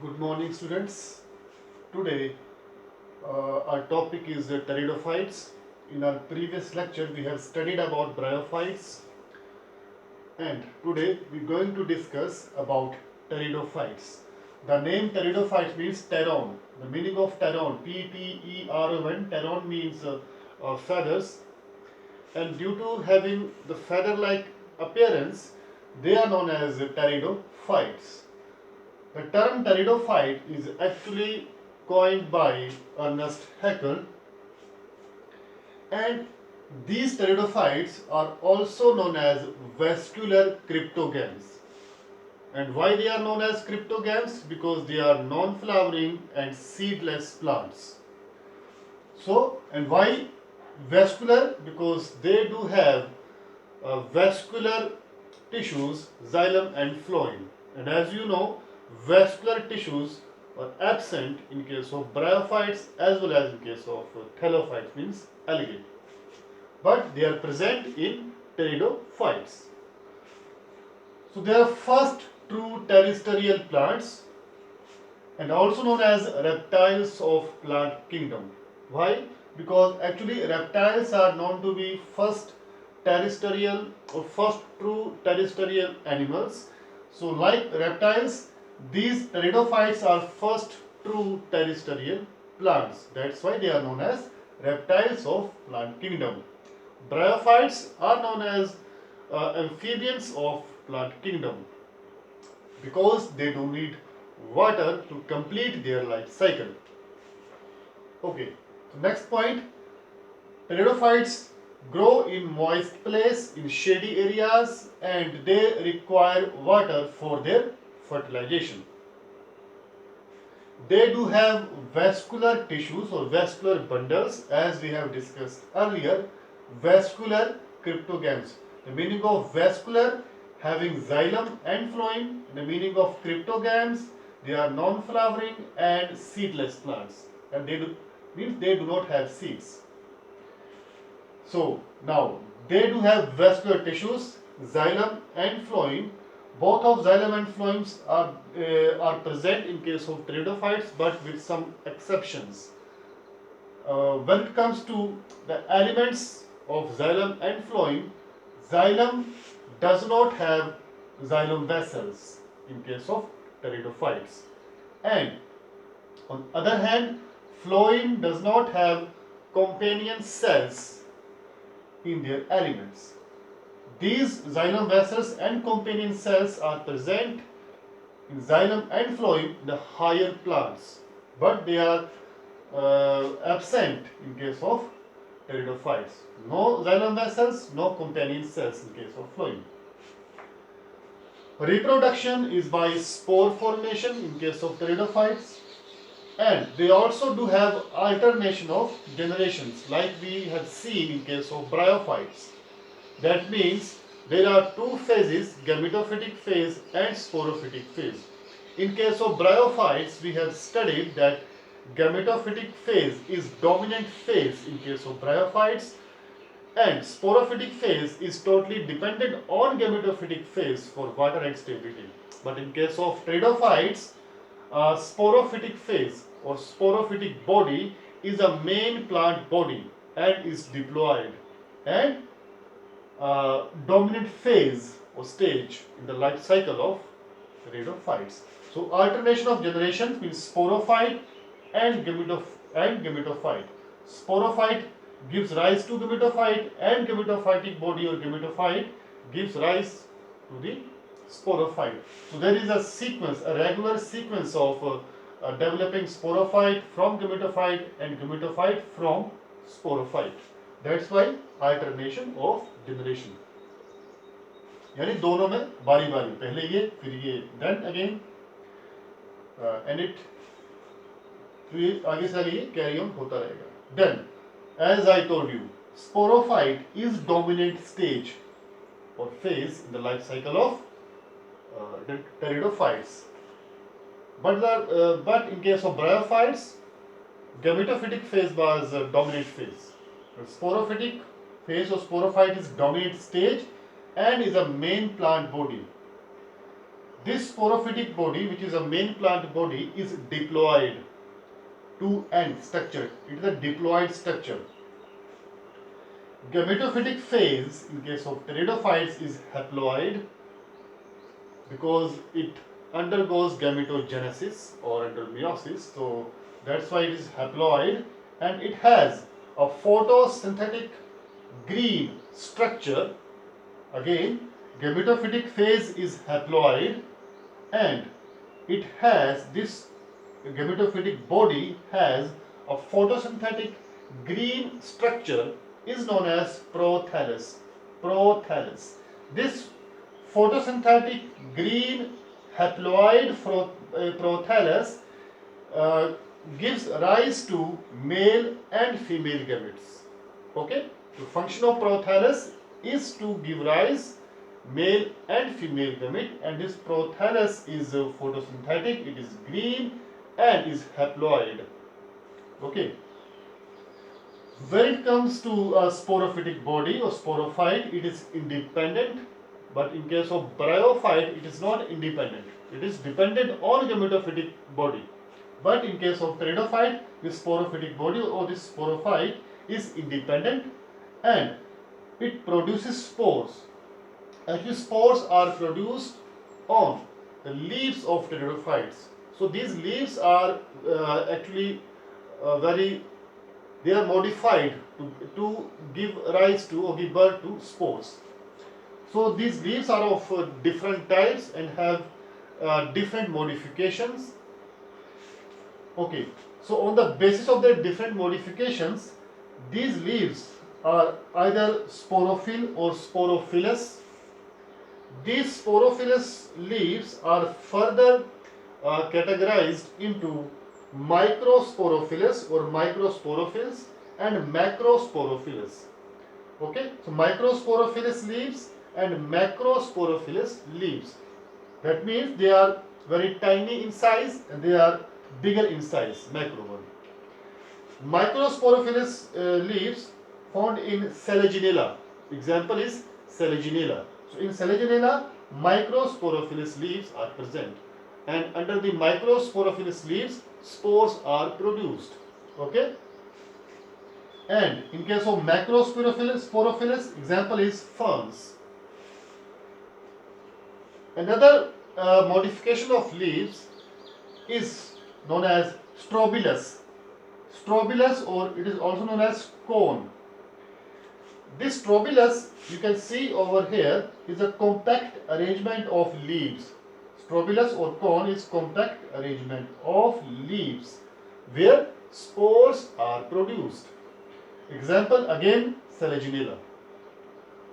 Good morning, students. Today, our topic is pteridophytes. In our previous lecture, we have studied about bryophytes, and today we're going to discuss about pteridophytes. The name pteridophyte means pteron. The meaning of pteron, P-T-E-R-O-N, pteron means feathers, and due to having the feather-like appearance, they are known as pteridophytes. The term pteridophyte is actually coined by Ernest Haeckel, and these pteridophytes are also known as vascular cryptogams. And why they are known as cryptogams? Because they are non-flowering and seedless plants. So, and why vascular? Because they do have vascular tissues, xylem and phloem. And as you know, vascular tissues are absent in case of bryophytes as well as in case of thallophytes, means algae. But they are present in pteridophytes. So they are first true terrestrial plants and also known as reptiles of plant kingdom. Why? Because actually reptiles are known to be first terrestrial or first true terrestrial animals. So like reptiles, these pteridophytes are first true terrestrial plants. That's why they are known as reptiles of plant kingdom. Bryophytes are known as amphibians of plant kingdom because they do need water to complete their life cycle. Okay, so next point, pteridophytes grow in moist place in shady areas and they require water for their fertilization. They do have vascular tissues or vascular bundles as we have discussed earlier, vascular cryptogams. The meaning of vascular, having xylem and phloem. The meaning of cryptogams, they are non-flowering and seedless plants, and they do not have seeds. So now they do have vascular tissues, xylem and phloem. Both of xylem and phloem are present in case of pteridophytes, but with some exceptions. When it comes to the elements of xylem and phloem, xylem does not have xylem vessels in case of pteridophytes, and on the other hand, phloem does not have companion cells in their elements. These xylem vessels and companion cells are present in xylem and phloem in the higher plants, but they are absent in case of pteridophytes. No xylem vessels, no companion cells in case of phloem. Reproduction is by spore formation in case of pteridophytes, and they also do have alternation of generations like we have seen in case of bryophytes. That means there are two phases, gametophytic phase and sporophytic phase. In case of bryophytes, we have studied that gametophytic phase is dominant phase in case of bryophytes, and sporophytic phase is totally dependent on gametophytic phase for water and stability. But in case of pteridophytes, sporophytic phase or sporophytic body is a main plant body and is diploid, and dominant phase or stage in the life cycle of pteridophytes. So alternation of generations means sporophyte and gametophyte. Sporophyte gives rise to gametophyte, and gametophytic body or gametophyte gives rise to the sporophyte. So there is a sequence, a regular sequence of developing sporophyte from gametophyte and gametophyte from sporophyte. That's why alternation of generation, यानी दोनों में बारी बारी, पहले ये फिर ये, then again and it, तो ये आगे से आगे ये कैरी ऑन होता रहेगा. Then as I told you, sporophyte is dominant stage or phase in the life cycle of the pteridophytes. But in case of bryophytes, gametophytic phase was dominant phase. The sporophytic phase or sporophyte is dominant stage and is a main plant body. This sporophytic body, which is a main plant body, is diploid to end structure. It is a diploid structure. Gametophytic phase in case of pteridophytes is haploid because it undergoes gametogenesis or under meiosis. So that's why it is haploid, and it has a photosynthetic green structure. Again, gametophytic phase is haploid, and it has this gametophytic body has a photosynthetic green structure is known as prothallus. Prothallus. This photosynthetic green haploid prothallus uh, gives rise to male and female gametes. Okay, the function of prothallus is to give rise male and female gamete, and this prothallus is photosynthetic, it is green and is haploid. Okay, when it comes to a sporophytic body or sporophyte, it is independent, but in case of bryophyte, it is not independent. It is dependent on gametophytic body. But in case of pteridophyte, this sporophytic body or this sporophyte is independent and it produces spores. Actually, spores are produced on the leaves of pteridophytes. So these leaves are actually very, they are modified to give rise to or give birth to spores. So these leaves are of different types and have different modifications. Okay, so on the basis of their different modifications, these leaves are either sporophyll or sporophylous. These sporophylous leaves are further categorized into microsporophylous or microsporophylls and macrosporophylous. Okay, so microsporophylous leaves and macrosporophylous leaves. That means they are very tiny in size and they are bigger in size, macro one. Microsporophylous leaves found in Selaginella. Example is Selaginella. So in Selaginella, microsporophylous leaves are present, and under the microsporophylous leaves, spores are produced. Okay. And in case of macrosporophylous, example is ferns. Another modification of leaves is known as strobilus. Strobilus, or it is also known as cone. This strobilus, you can see over here, is a compact arrangement of leaves. Strobilus or cone is compact arrangement of leaves where spores are produced. Example again, Selaginella.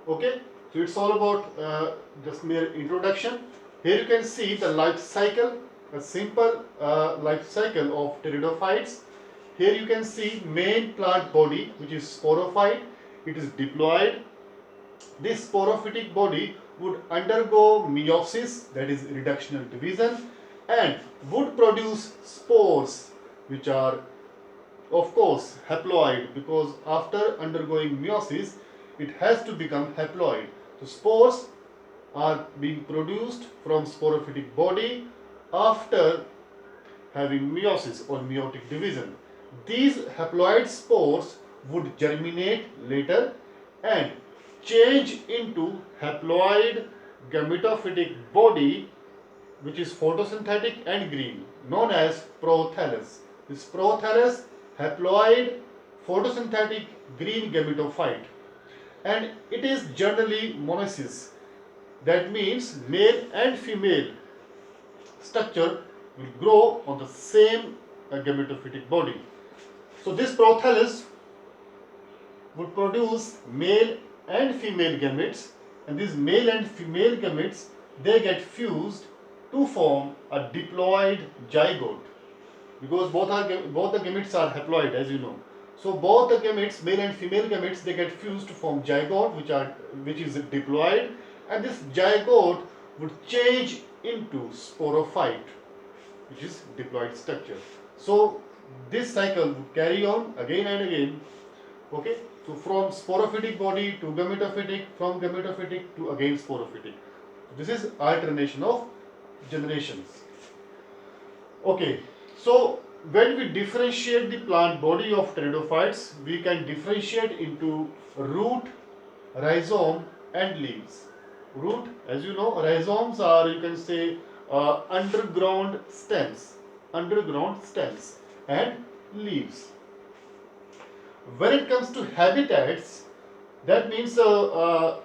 Okay, so it's all about just mere introduction. Here you can see the life cycle, a simple life cycle of pteridophytes. Here you can see main plant body, which is sporophyte. It is diploid. This sporophytic body would undergo meiosis, that is reductional division, and would produce spores, which are of course haploid, because after undergoing meiosis it has to become haploid. So spores are being produced from sporophytic body after having meiosis or meiotic division. These haploid spores would germinate later and change into haploid gametophytic body, which is photosynthetic and green, known as prothallus. This prothallus, haploid, photosynthetic green gametophyte, and it is generally monoecious. That means male and female structure will grow on the same gametophytic body. So this prothallus would produce male and female gametes, and these male and female gametes, they get fused to form a diploid zygote, because both the gametes are haploid, as you know. So both the gametes, male and female gametes, they get fused to form zygote, which is diploid, and this zygote would change into sporophyte, which is diploid structure. So this cycle would carry on again and again. Okay, so from sporophytic body to gametophytic, from gametophytic to again sporophytic. This is alternation of generations. Okay, so when we differentiate the plant body of pteridophytes, we can differentiate into root, rhizome, and leaves. Root, as you know, rhizomes are, you can say, underground stems, and leaves. When it comes to habitats, that means the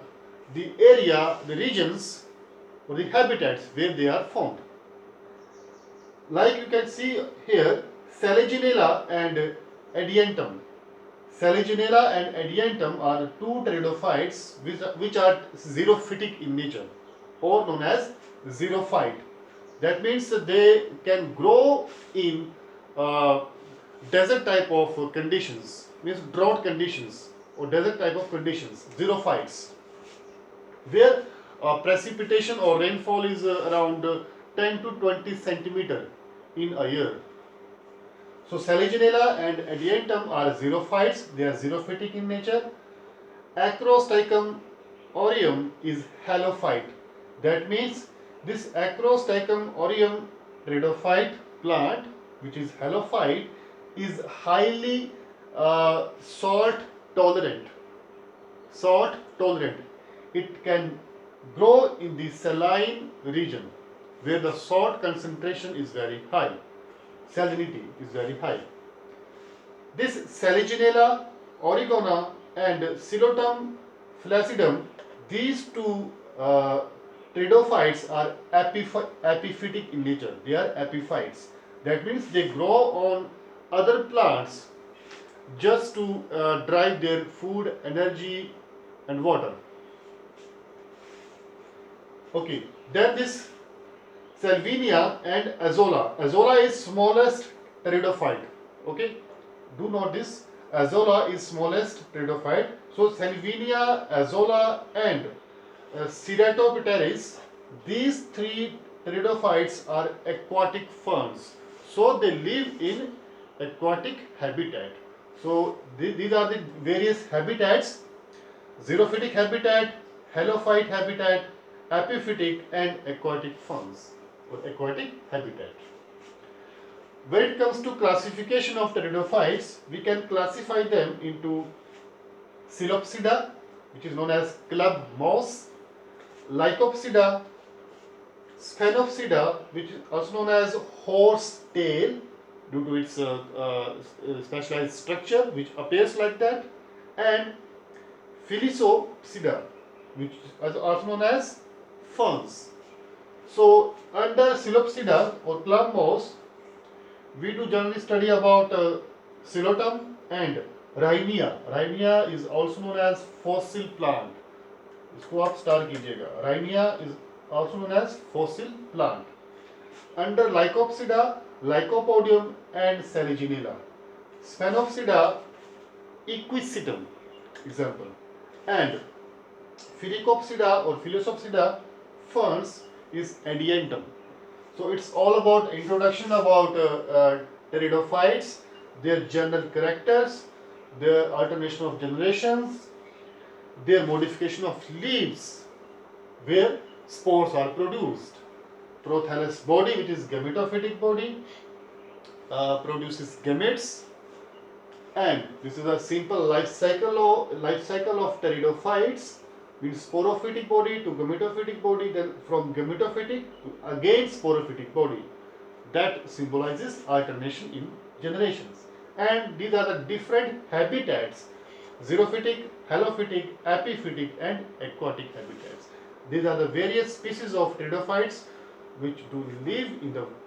area, the regions, or the habitats where they are found. Like you can see here, Selaginella and Adiantum. Selaginella and Adiantum are two pteridophytes which are xerophytic in nature, or known as xerophyte. That means that they can grow in uh, desert type of conditions, means drought conditions or desert type of conditions, xerophytes, where precipitation or rainfall is around 10 to 20 centimeter in a year. So Selaginella and Adiantum are xerophytes, they are xerophytic in nature. Acrostichum aureum is halophyte. That means this Acrostichum aureum pteridophyte plant, which is halophyte, is highly salt tolerant. Salt tolerant. It can grow in the saline region where the salt concentration is very high. Salinity is very high. This Selaginella oregona and Psilotum flaccidum, these two pteridophytes are epiphytic in nature. They are epiphytes. That means they grow on other plants just to drive their food, energy, and water. Okay, then this Salvinia and Azolla. Azolla is smallest pteridophyte. Okay, do note this. Azolla is smallest pteridophyte. So Salvinia, Azolla, and Ceratopteris, these three pteridophytes are aquatic ferns. So they live in aquatic habitat. So these are the various habitats: xerophytic habitat, halophyte habitat, epiphytic, and aquatic ferns or aquatic habitat. When it comes to classification of pteridophytes, we can classify them into Psilopsida, which is known as club moss, Lycopsida, Sphenopsida, which is also known as horse tail due to its specialized structure which appears like that, and Phyllosopsida, which is also known as ferns. So under Psilopsida or club moss, we do generally study about Psilotum and Rhynia. Rhynia is also known as fossil plant. इसको आप star कीजिएगा. Rhynia is also known as fossil plant. Under Lycopsida, Lycopodium and Selaginella. Sphenopsida, Equisetum, example. And Phyllocopsida or Phyllosopsida ferns is Adiantum. So it's all about introduction about pteridophytes, their general characters, their alternation of generations, their modification of leaves where spores are produced. Prothallus body, which is gametophytic body, produces gametes, and this is a simple life cycle of pteridophytes. Means sporophytic body to gametophytic body, then from gametophytic to again sporophytic body. That symbolizes alternation in generations. And these are the different habitats: xerophytic, halophytic, epiphytic, and aquatic habitats. These are the various species of pteridophytes which do live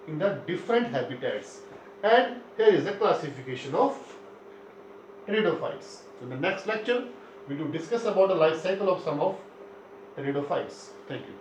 in the different habitats. And here is the classification of pteridophytes. So in the next lecture, we will discuss about the life cycle of some of pteridophytes. Thank you.